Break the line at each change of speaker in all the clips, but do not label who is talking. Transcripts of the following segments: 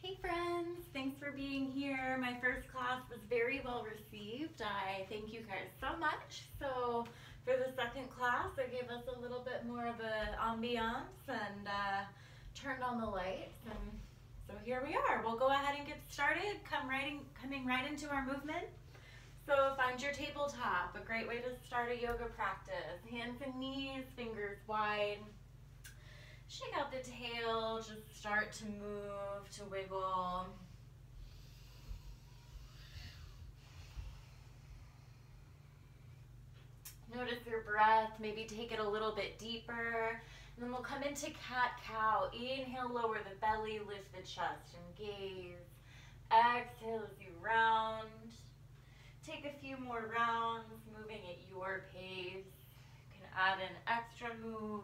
Hey friends, thanks for being here. My first class was very well received. I thank you guys so much. So for the second class, I gave us a little bit more of an ambiance and turned on the lights. And so here we are. We'll go ahead and get started, coming right into our movement. So find your tabletop, a great way to start a yoga practice. Hands and knees, fingers wide. Shake out the tail, just start to move, to wiggle. Notice your breath, maybe take it a little bit deeper. And then we'll come into cat-cow. Inhale, lower the belly, lift the chest and gaze. Exhale as you round. Take a few more rounds, moving at your pace. You can add an extra move.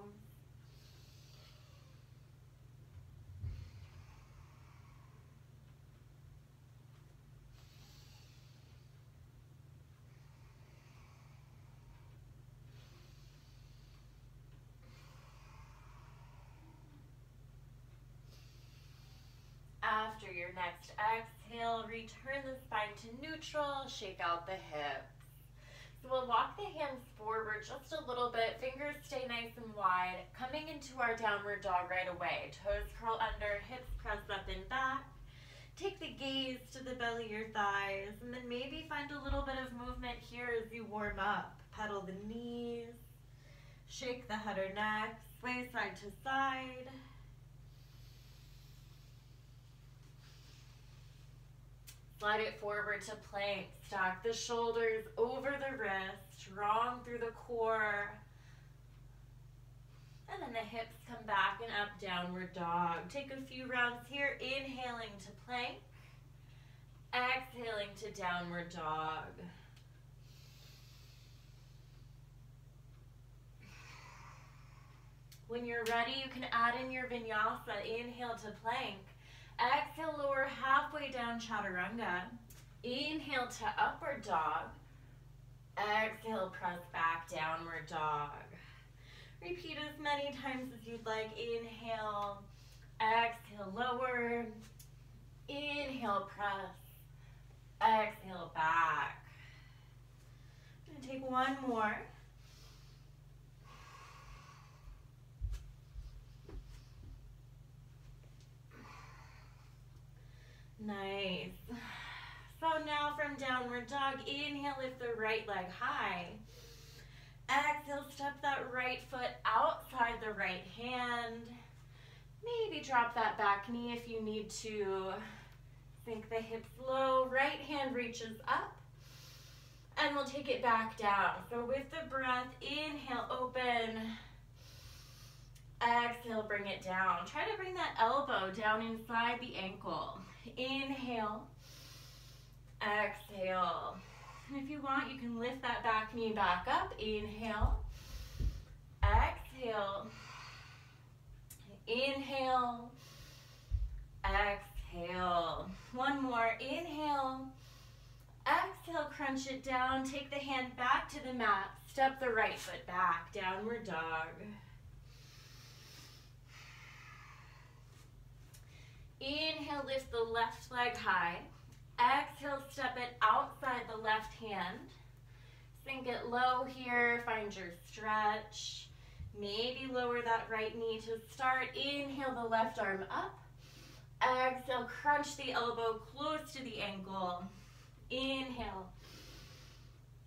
After your next exhale, return the spine to neutral, shake out the hips. So we'll walk the hands forward just a little bit, fingers stay nice and wide, coming into our downward dog right away. Toes curl under, hips press up and back. Take the gaze to the belly of your thighs, and then maybe find a little bit of movement here as you warm up. Pedal the knees, shake the head or neck, sway side to side. Slide it forward to plank. Stack the shoulders over the wrist, strong through the core. And then the hips come back and up, downward dog. Take a few rounds here, inhaling to plank, exhaling to downward dog. When you're ready, you can add in your vinyasa. Inhale to plank. Exhale, lower halfway down, chaturanga. Inhale to upward dog. Exhale, press back, downward dog. Repeat as many times as you'd like. Inhale, exhale, lower. Inhale, press. Exhale, back. I'm gonna take one more. Nice. So now from downward dog, inhale, lift the right leg high. Exhale, step that right foot outside the right hand. Maybe drop that back knee if you need to. Sink the hips low, right hand reaches up. And we'll take it back down. So with the breath, inhale, open. Exhale, bring it down. Try to bring that elbow down inside the ankle. Inhale, exhale. And if you want, you can lift that back knee back up. Inhale, exhale, inhale, exhale. One more, inhale, exhale, crunch it down. Take the hand back to the mat. Step the right foot back, downward dog. Inhale, lift the left leg high. Exhale, step it outside the left hand. Sink it low here, find your stretch. Maybe lower that right knee to start. Inhale, the left arm up. Exhale, crunch the elbow close to the ankle. Inhale.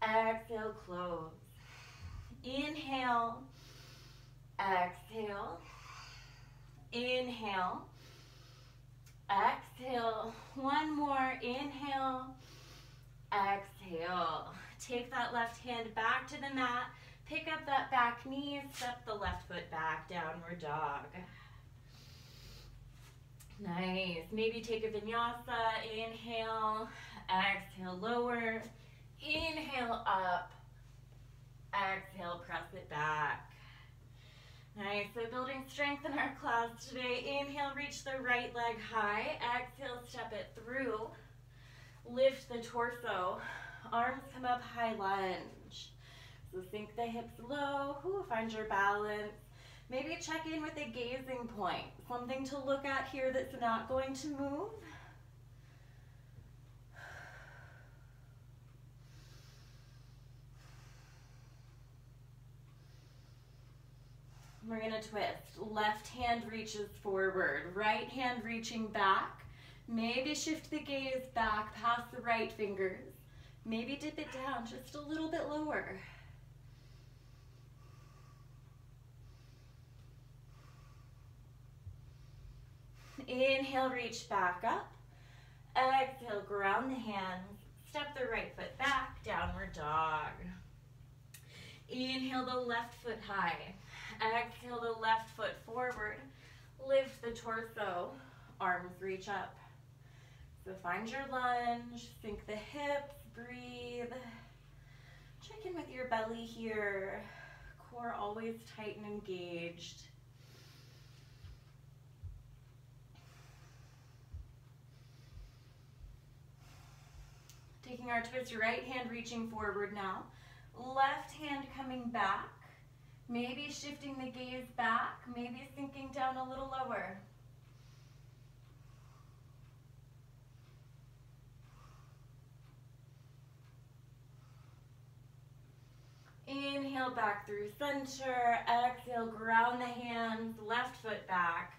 Exhale, close. Inhale. Exhale. Inhale. Exhale, one more, inhale, exhale. Take that left hand back to the mat, pick up that back knee, step the left foot back, downward dog. Nice, maybe take a vinyasa, inhale, exhale, lower, inhale, up, exhale, press it back. Nice, so building strength in our class today. Inhale, reach the right leg high. Exhale, step it through. Lift the torso. Arms come up, high lunge. So sink the hips low. Ooh, find your balance. Maybe check in with a gazing point, something to look at here that's not going to move. We're gonna twist. Left hand reaches forward, right hand reaching back. Maybe shift the gaze back past the right fingers. Maybe dip it down just a little bit lower. Inhale, reach back up. Exhale, ground the hands. Step the right foot back, downward dog. Inhale the left foot high. Exhale the left foot forward. Lift the torso, arms reach up. So find your lunge, sink the hips, breathe. Check in with your belly here. Core always tight and engaged. Taking our twist, right hand reaching forward now. Left hand coming back. Maybe shifting the gaze back, maybe sinking down a little lower. Inhale back through center. Exhale, ground the hands, left foot back,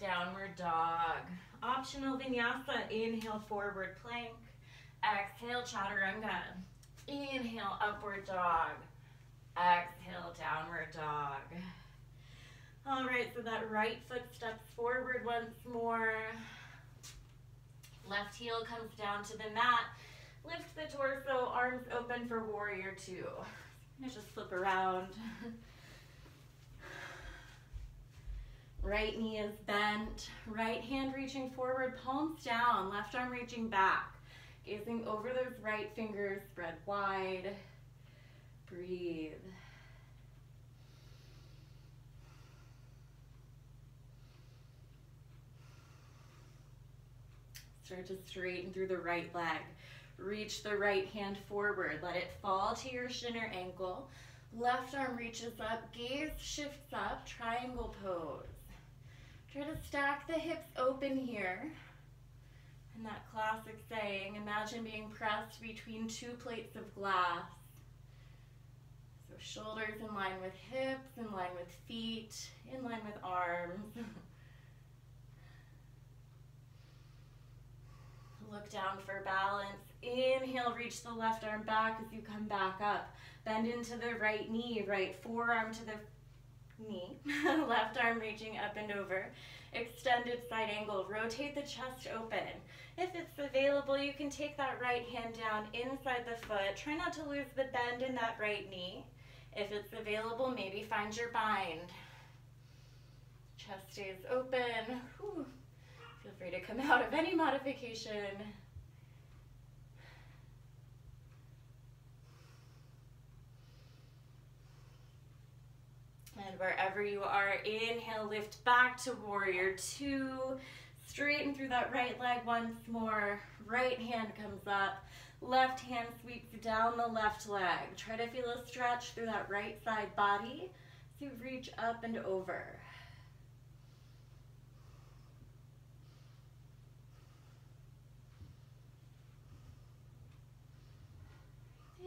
downward dog. Optional vinyasa, inhale, forward plank. Exhale, chaturanga. Inhale, upward dog. Exhale, downward dog. All right, so that right foot steps forward once more. Left heel comes down to the mat. Lift the torso, arms open for warrior two. I'm gonna just flip around. Right knee is bent. Right hand reaching forward, palms down. Left arm reaching back. Gazing over those right fingers, spread wide. Breathe. Start to straighten through the right leg. Reach the right hand forward. Let it fall to your shin or ankle. Left arm reaches up. Gaze shifts up. Triangle pose. Try to stack the hips open here. And that classic saying, imagine being pressed between two plates of glass. So shoulders in line with hips, in line with feet, in line with arms. Look down for balance. Inhale, reach the left arm back as you come back up. Bend into the right knee, right forearm to the knee. Left arm reaching up and over. Extended side angle. Rotate the chest open. If it's available, you can take that right hand down inside the foot. Try not to lose the bend in that right knee. If it's available, maybe find your bind. Chest stays open. Whew. Feel free to come out of any modification. And wherever you are, inhale, lift back to warrior two. Straighten through that right leg once more. Right hand comes up. Left hand sweeps down the left leg. Try to feel a stretch through that right side body. So you reach up and over.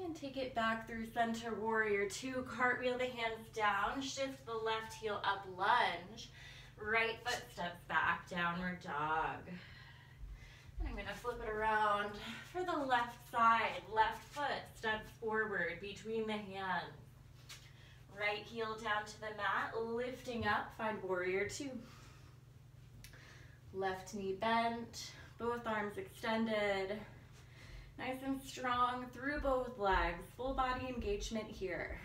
And take it back through center, warrior two. Cartwheel the hands down. Shift the left heel up, lunge. Right foot steps back, downward dog. And I'm gonna flip it around for the left side. Left foot steps forward between the hands. Right heel down to the mat, lifting up, find warrior two. Left knee bent, both arms extended. Nice and strong through both legs. Full body engagement here.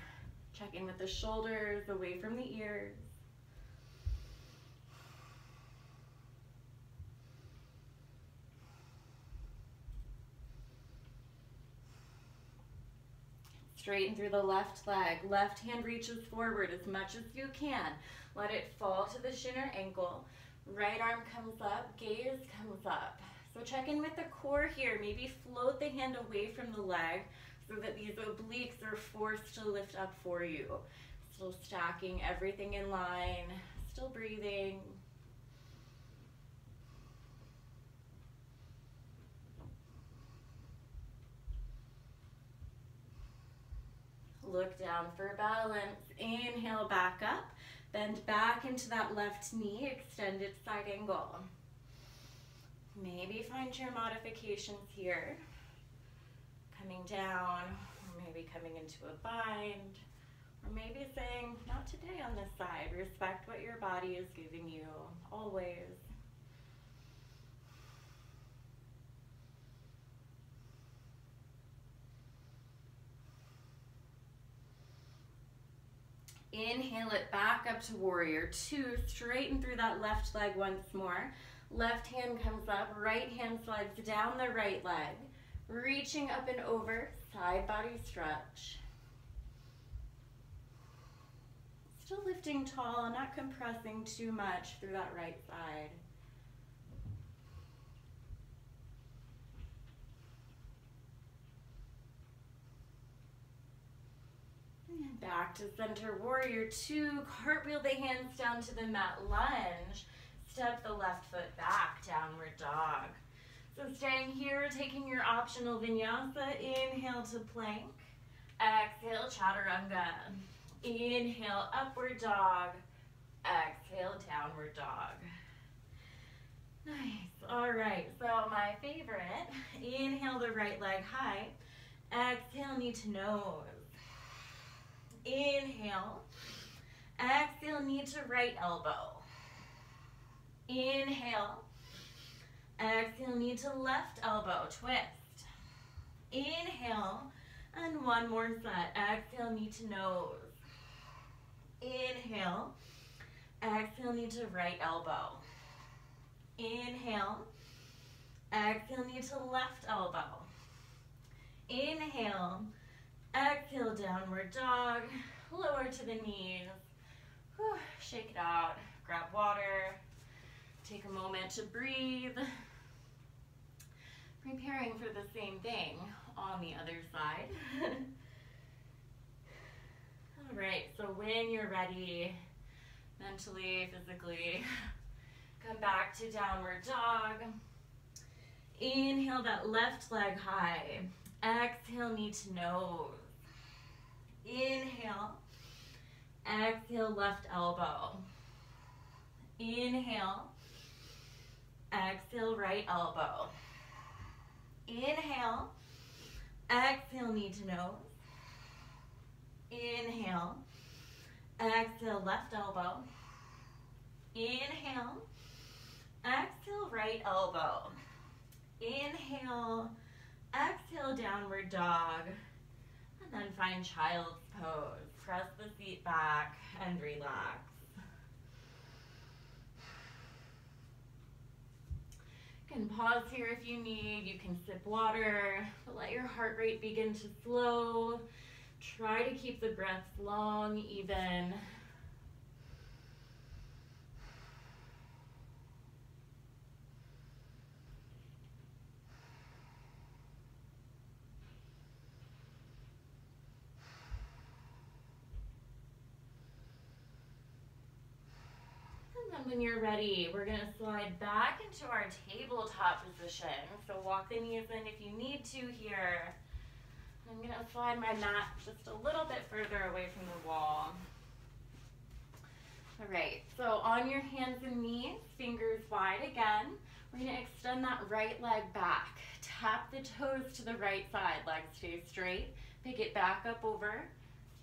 Check in with the shoulders away from the ears. Straighten through the left leg. Left hand reaches forward as much as you can. Let it fall to the shin or ankle. Right arm comes up, gaze comes up. So check in with the core here. Maybe float the hand away from the leg so that these obliques are forced to lift up for you. Still stacking everything in line, still breathing. Look down for balance. Inhale, back up. Bend back into that left knee, extended side angle. Maybe find your modifications here. Coming down, or maybe coming into a bind, or maybe saying, not today on this side. Respect what your body is giving you, always. Inhale it back up to warrior two. Straighten through that left leg once more. Left hand comes up, right hand slides down the right leg. Reaching up and over, side body stretch. Still lifting tall, not compressing too much through that right side. And back to center, warrior two. Cartwheel the hands down to the mat, lunge. Step the left foot back, downward dog. So staying here, taking your optional vinyasa. Inhale to plank. Exhale, chaturanga. Inhale, upward dog. Exhale, downward dog. Nice. All right, so my favorite. Inhale the right leg high. Exhale, knee to nose. Inhale. Exhale, knee to right elbow. Inhale. Exhale, knee to left elbow, twist. Inhale, and one more set. Exhale, knee to nose. Inhale. Exhale, knee to right elbow. Inhale. Exhale, knee to left elbow. Inhale. Exhale, downward dog. Lower to the knees. Whew, shake it out. Grab water. Take a moment to breathe. Preparing for the same thing on the other side. All right, so when you're ready, mentally, physically, come back to downward dog. Inhale that left leg high. Exhale, knee to nose. Inhale. Exhale, left elbow. Inhale. Exhale, right elbow. Inhale. Exhale, knee to nose. Inhale. Exhale, left elbow. Inhale. Exhale, right elbow. Inhale. Exhale, downward dog. And then find child's pose. Press the feet back and relax. You can pause here if you need. You can sip water, but let your heart rate begin to slow. Try to keep the breaths long, even. When you're ready, we're going to slide back into our tabletop position. So walk the knees in if you need to here. I'm going to slide my mat just a little bit further away from the wall. All right, so on your hands and knees, fingers wide again. We're going to extend that right leg back. Tap the toes to the right side, legs stay straight. Pick it back up over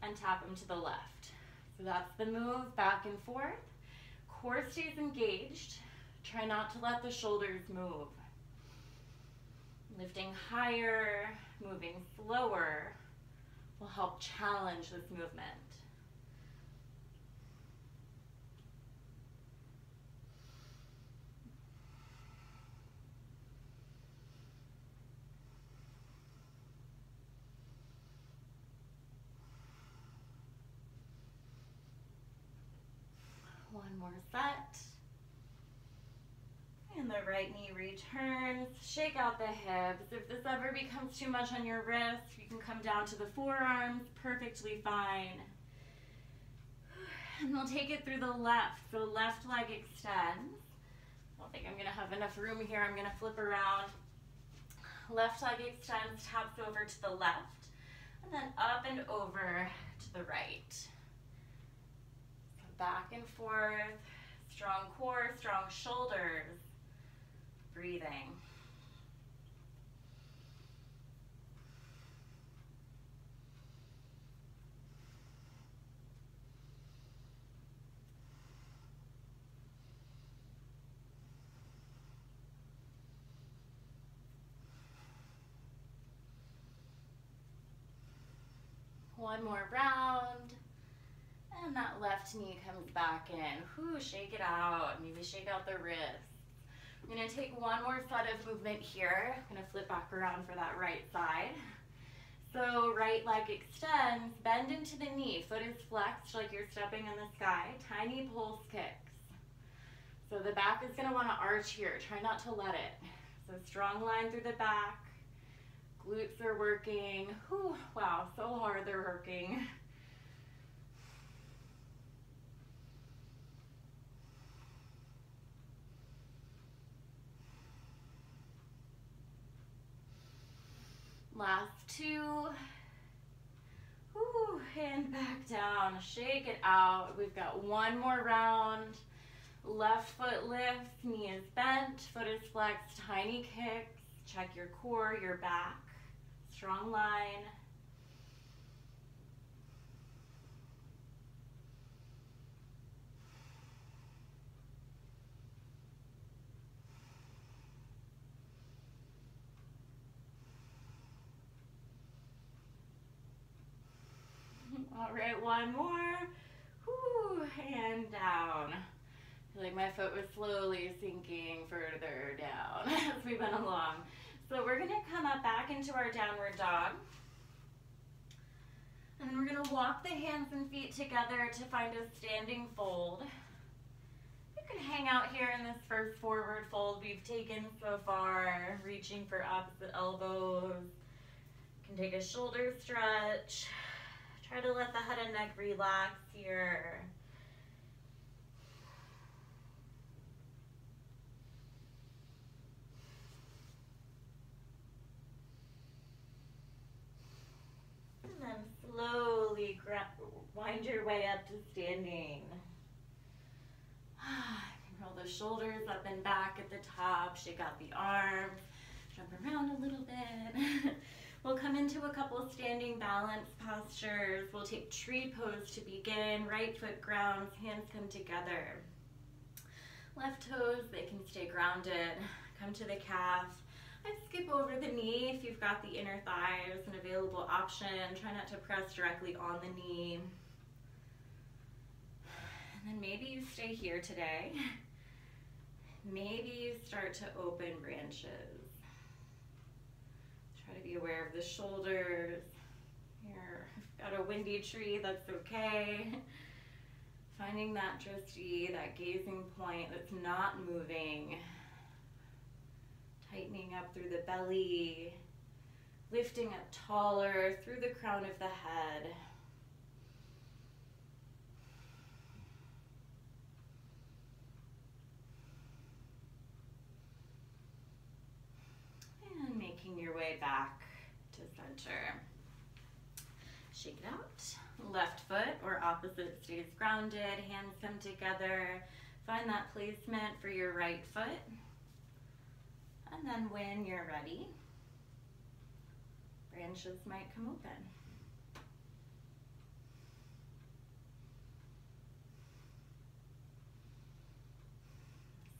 and tap them to the left. So that's the move, back and forth. Core stays engaged. Try not to let the shoulders move. Lifting higher, moving slower will help challenge this movement. One more set. And the right knee returns. Shake out the hips. If this ever becomes too much on your wrist, you can come down to the forearms. Perfectly fine. And we'll take it through the left. So left leg extends. I don't think I'm gonna have enough room here. I'm gonna flip around. Left leg extends, taps over to the left, and then up and over to the right. So back and forth, strong core, strong shoulders, breathing. One more round, and that left knee comes back in. Whew, shake it out. Maybe shake out the wrists. I'm gonna take one more set of movement here. I'm gonna flip back around for that right side. So right leg extends, bend into the knee. Foot is flexed like you're stepping in the sky. Tiny pulse kicks. So the back is gonna wanna arch here. Try not to let it. So strong line through the back. Glutes are working. Whew, wow, so hard they're working. Last two. Whew, and back down. Shake it out. We've got one more round. Left foot lifts, knee is bent, foot is flexed, tiny kicks. Check your core, your back. Strong line. All right, one more. Whew, and down. I feel like my foot was slowly sinking further down as we went along. So we're gonna come up back into our downward dog. And then we're gonna walk the hands and feet together to find a standing fold. You can hang out here in this first forward fold we've taken so far, reaching for opposite elbows. You can take a shoulder stretch. Try to let the head and neck relax here. And then slowly wind your way up to standing. Roll the shoulders up and back at the top, shake out the arms, jump around a little bit. We'll come into a couple standing balance postures. We'll take tree pose to begin. Right foot grounds, hands come together. Left toes, they can stay grounded. Come to the calf. I'd skip over the knee if you've got the inner thigh as an available option. Try not to press directly on the knee. And then maybe you stay here today. Maybe you start to open branches. Try to be aware of the shoulders. Here, I've got a windy tree, that's okay. Finding that drishti, that gazing point that's not moving. Tightening up through the belly. Lifting up taller through the crown of the head. And making your way back to center. Shake it out. Left foot or opposite stays grounded. Hands come together. Find that placement for your right foot. And then when you're ready, branches might come open.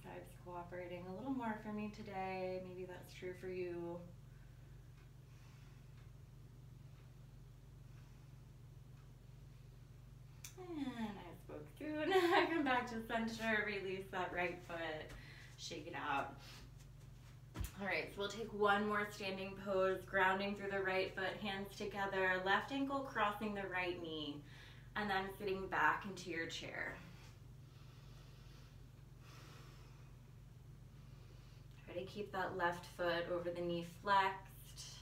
Sides cooperating a little more for me today. Maybe that's true for you. And I spoke through, and I come back to center, release that right foot, shake it out. All right, so we'll take one more standing pose, grounding through the right foot, hands together, left ankle crossing the right knee, and then sitting back into your chair. Try to keep that left foot over the knee flexed.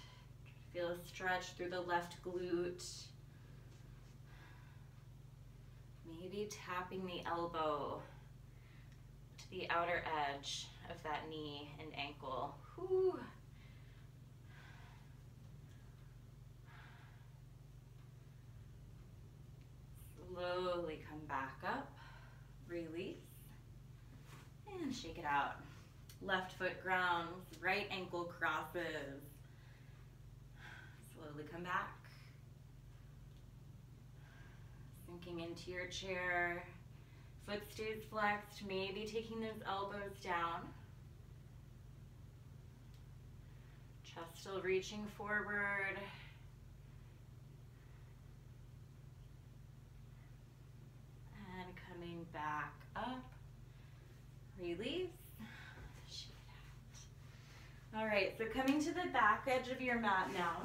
Feel a stretch through the left glute. Maybe tapping the elbow to the outer edge of that knee and ankle. Whew. Slowly come back up, release, and shake it out. Left foot grounds, right ankle crosses. Slowly come back. Sinking into your chair, foot stays flexed, maybe taking those elbows down. Chest still reaching forward. And coming back up. Release. Shake it out. All right, so coming to the back edge of your mat now.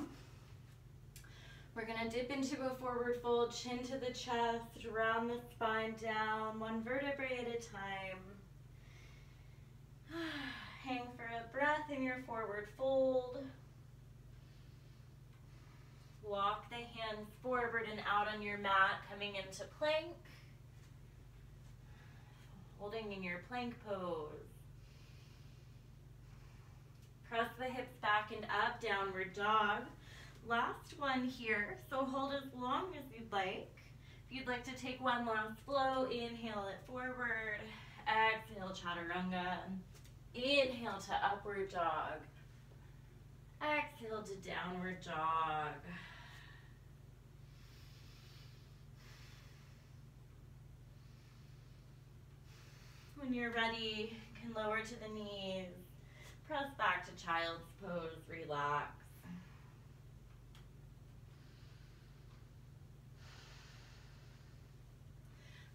We're gonna dip into a forward fold, chin to the chest, round the spine down, one vertebrae at a time. Hang for a breath in your forward fold. Walk the hands forward and out on your mat, coming into plank. Holding in your plank pose. Press the hips back and up, downward dog. Last one here, so hold as long as you'd like. If you'd like to take one last flow, inhale it forward. Exhale, chaturanga. Inhale to upward dog. Exhale to downward dog. When you're ready, you can lower to the knees. Press back to child's pose, relax.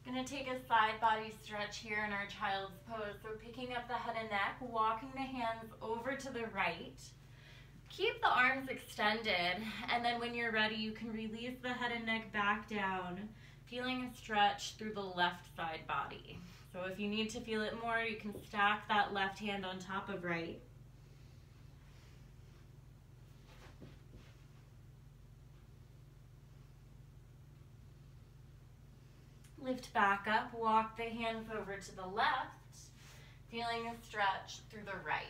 Gonna take a side body stretch here in our child's pose. So picking up the head and neck, walking the hands over to the right. Keep the arms extended, and then when you're ready, you can release the head and neck back down, feeling a stretch through the left side body. So if you need to feel it more, you can stack that left hand on top of right. Lift back up, walk the hands over to the left, feeling a stretch through the right.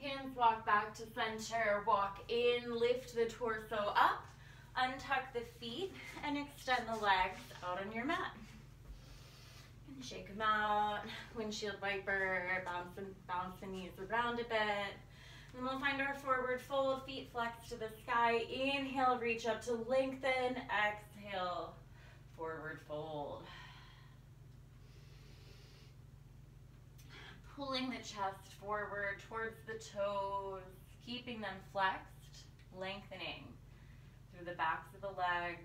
Hands walk back to center, walk in, lift the torso up, untuck the feet, and extend the legs out on your mat. And shake them out, windshield wiper, bounce the knees around a bit. And we'll find our forward fold, feet flex to the sky. Inhale, reach up to lengthen. Exhale, forward fold. Pulling the chest forward towards the toes, keeping them flexed, lengthening through the backs of the legs.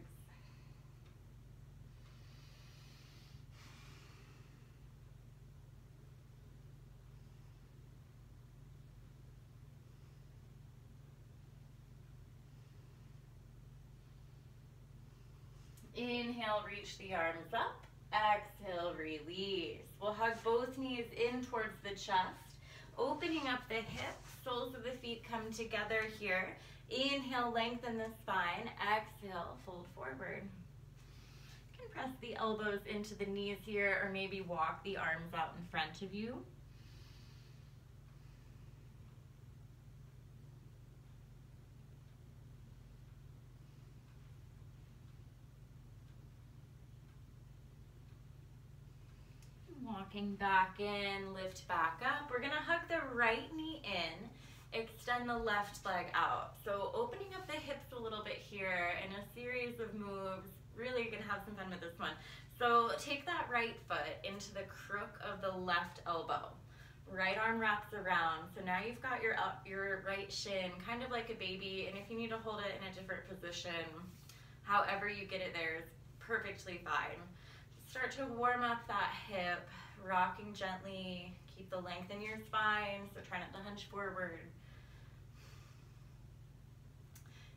Inhale, reach the arms up. Exhale, release. We'll hug both knees in towards the chest, opening up the hips, soles of the feet come together here. Inhale, lengthen the spine. Exhale, fold forward. You can press the elbows into the knees here, or maybe walk the arms out in front of you. Walking back in, lift back up. We're gonna hug the right knee in, extend the left leg out. So opening up the hips a little bit here in a series of moves. Really, you're gonna have some fun with this one. So take that right foot into the crook of the left elbow. Right arm wraps around. So now you've got your right shin kind of like a baby, and if you need to hold it in a different position, however you get it there is perfectly fine. Start to warm up that hip, rocking gently. Keep the length in your spine, so try not to hunch forward.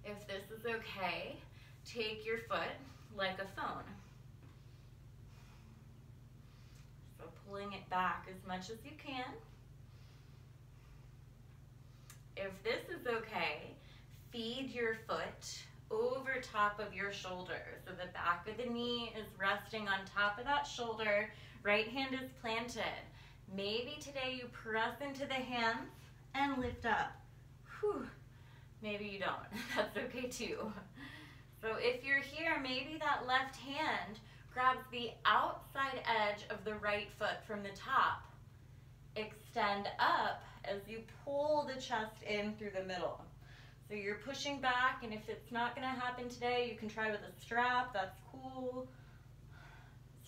If this is okay, take your foot like a phone. So pulling it back as much as you can. If this is okay, feed your foot over top of your shoulder. So the back of the knee is resting on top of that shoulder. Right hand is planted. Maybe today you press into the hands and lift up. Whew. Maybe you don't. That's okay too. So if you're here, maybe that left hand grabs the outside edge of the right foot from the top. Extend up as you pull the chest in through the middle. So you're pushing back, and if it's not going to happen today, you can try with a strap. That's cool.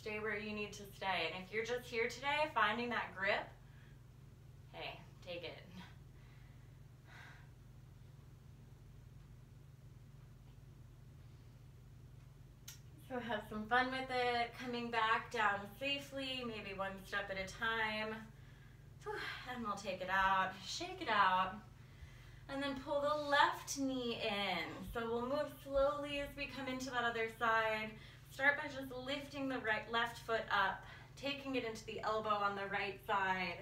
Stay where you need to stay. And if you're just here today, finding that grip, hey, take it. So have some fun with it, coming back down safely, maybe one step at a time. And we'll take it out, shake it out, and then pull the left knee in. So we'll move slowly as we come into that other side. Start by just lifting the left foot up, taking it into the elbow on the right side,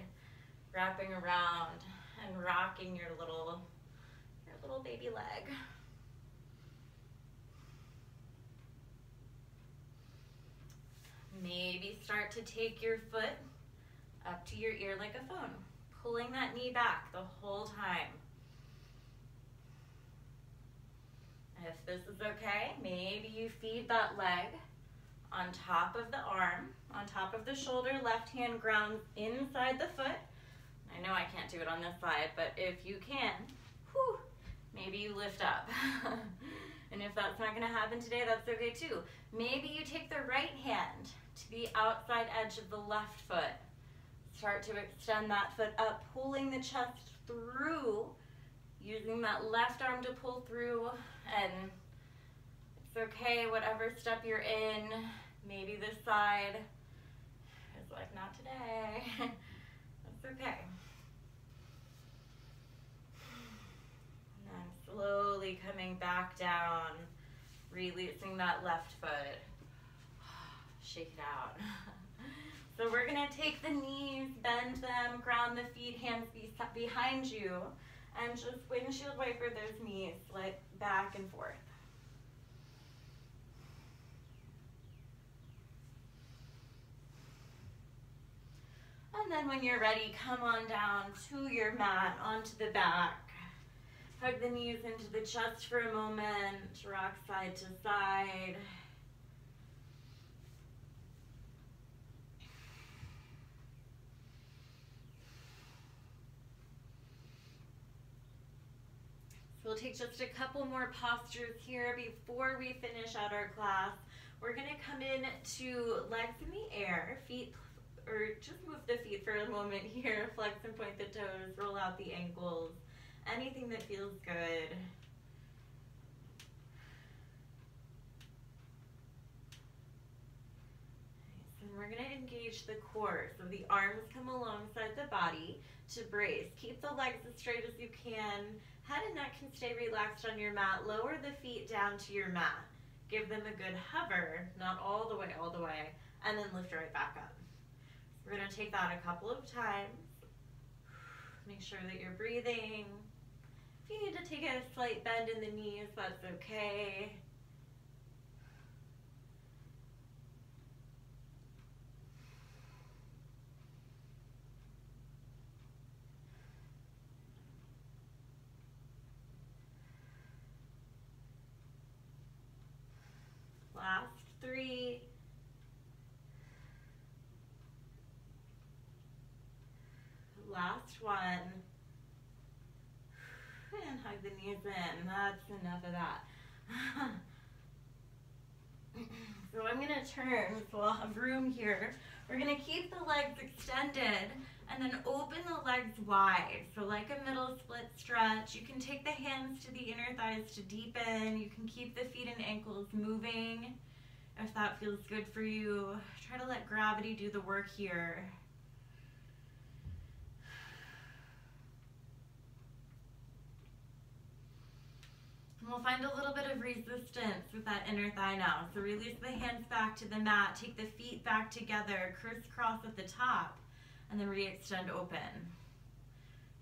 wrapping around and rocking your little baby leg. Maybe start to take your foot up to your ear like a phone, pulling that knee back the whole time. If this is okay, maybe you feed that leg on top of the arm, on top of the shoulder, left hand grounds inside the foot. I know I can't do it on this side, but if you can, whew, maybe you lift up. And if that's not gonna happen today, that's okay too. Maybe you take the right hand to the outside edge of the left foot. Start to extend that foot up, pulling the chest through, using that left arm to pull through, and it's okay, whatever step you're in. Maybe this side is like, not today. That's okay. And then slowly coming back down, releasing that left foot. Shake it out. So we're gonna take the knees, bend them, ground the feet, hands behind you, and just windshield wiper those knees, like back and forth. And then when you're ready, come on down to your mat, onto the back. Hug the knees into the chest for a moment, rock side to side. We'll take just a couple more postures here before we finish out our class. We're gonna come in to legs in the air, feet, or just move the feet for a moment here, flex and point the toes, roll out the ankles, anything that feels good. Nice. And we're gonna engage the core, so the arms come alongside the body to brace. Keep the legs as straight as you can. Head and neck can stay relaxed on your mat. Lower the feet down to your mat. Give them a good hover, not all the way, and then lift right back up. We're gonna take that a couple of times. Make sure that you're breathing. If you need to take a slight bend in the knees, that's okay. Last 3. Last 1. And hug the knees in. That's enough of that. So I'm gonna turn, so I'll have room here. We're gonna keep the legs extended and then open the legs wide. So like a middle split stretch. You can take the hands to the inner thighs to deepen. You can keep the feet and ankles moving if that feels good for you. Try to let gravity do the work here. And we'll find a little bit of resistance with that inner thigh now. So release the hands back to the mat, take the feet back together, crisscross at the top, and then re-extend open.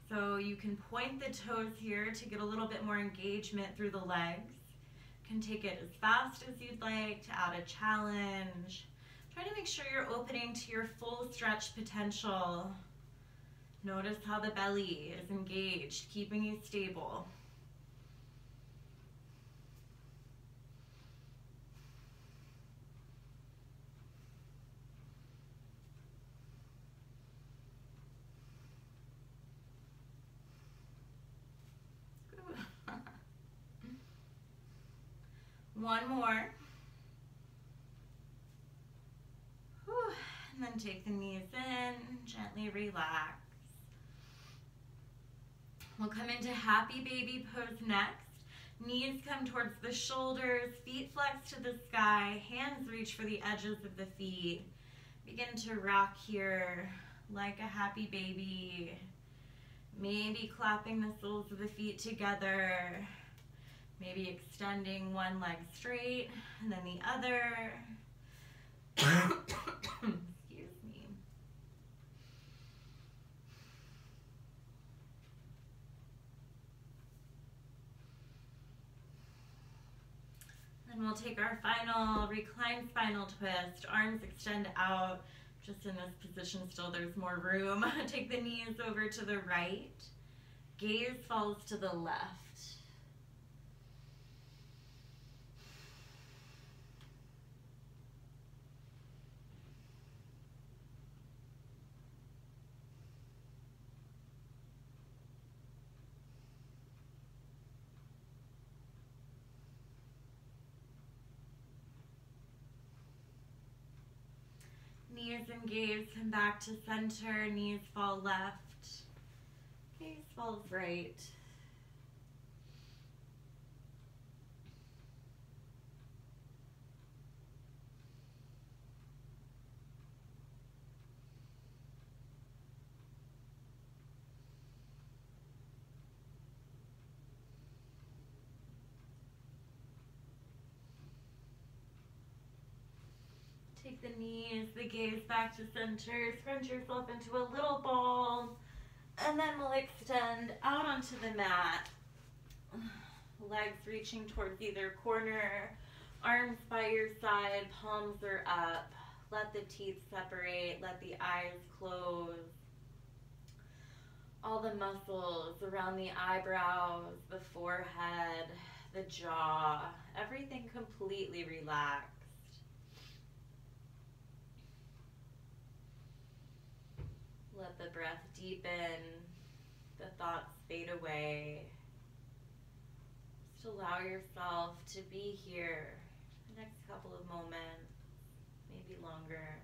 So you can point the toes here to get a little bit more engagement through the legs. You can take it as fast as you'd like to add a challenge. Try to make sure you're opening to your full stretch potential. Notice how the belly is engaged, keeping you stable. One more. Whew. And then take the knees in, gently relax. We'll come into happy baby pose next. Knees come towards the shoulders, feet flex to the sky, hands reach for the edges of the feet. Begin to rock here like a happy baby. Maybe clapping the soles of the feet together. Maybe extending one leg straight and then the other. Excuse me. Then we'll take our final reclined spinal twist. Arms extend out. Just in this position still, there's more room. Take the knees over to the right. Gaze falls to the left. Knees and gaze come back to center, knees fall left, gaze falls right. Take the knees, the gaze back to center, scrunch yourself into a little ball, and then we'll extend out onto the mat. Legs reaching towards either corner, arms by your side, palms are up. Let the teeth separate, let the eyes close. All the muscles around the eyebrows, the forehead, the jaw, everything completely relaxed. Let the breath deepen, the thoughts fade away. Just allow yourself to be here the next couple of moments, maybe longer.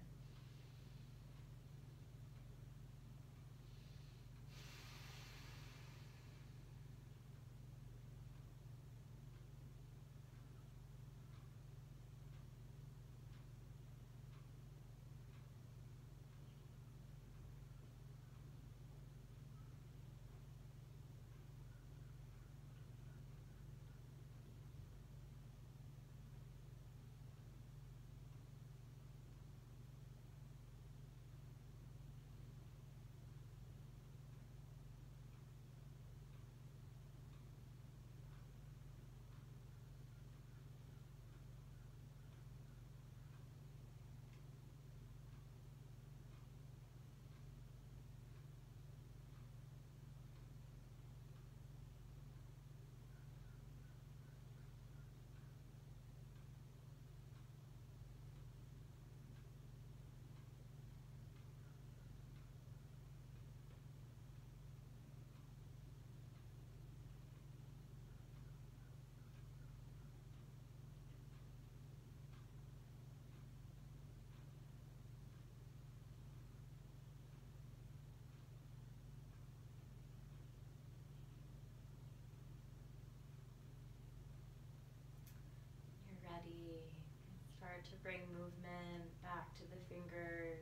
Start to bring movement back to the fingers.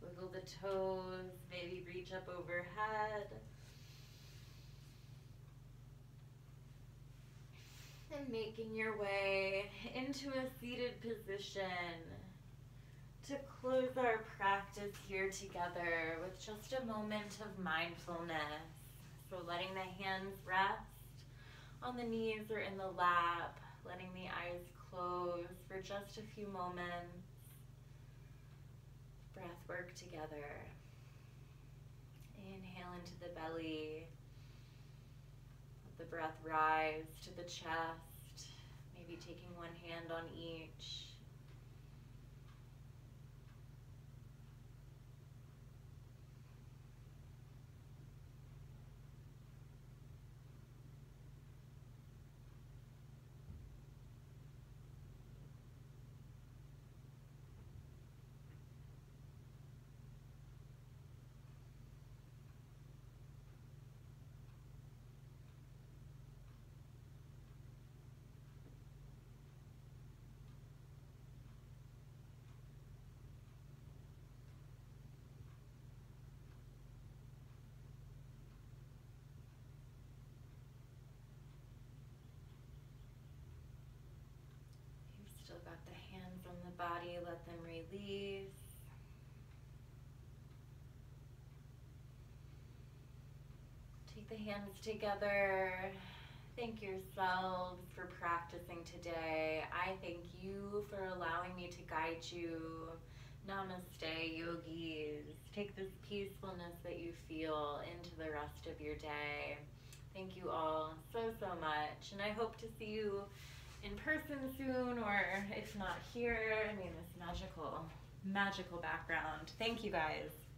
Wiggle the toes, maybe reach up overhead. And making your way into a seated position to close our practice here together with just a moment of mindfulness. So letting the hands rest on the knees or in the lap, letting the eyes close for just a few moments. Breath work together. Inhale into the belly. Let the breath rise to the chest, maybe taking one hand on each. Still got the hands on the body, let them release. Take the hands together. Thank yourselves for practicing today. I thank you for allowing me to guide you. Namaste, yogis. Take this peacefulness that you feel into the rest of your day. Thank you all so much. And I hope to see you in person soon, or if not here, I mean, this magical background. Thank you guys.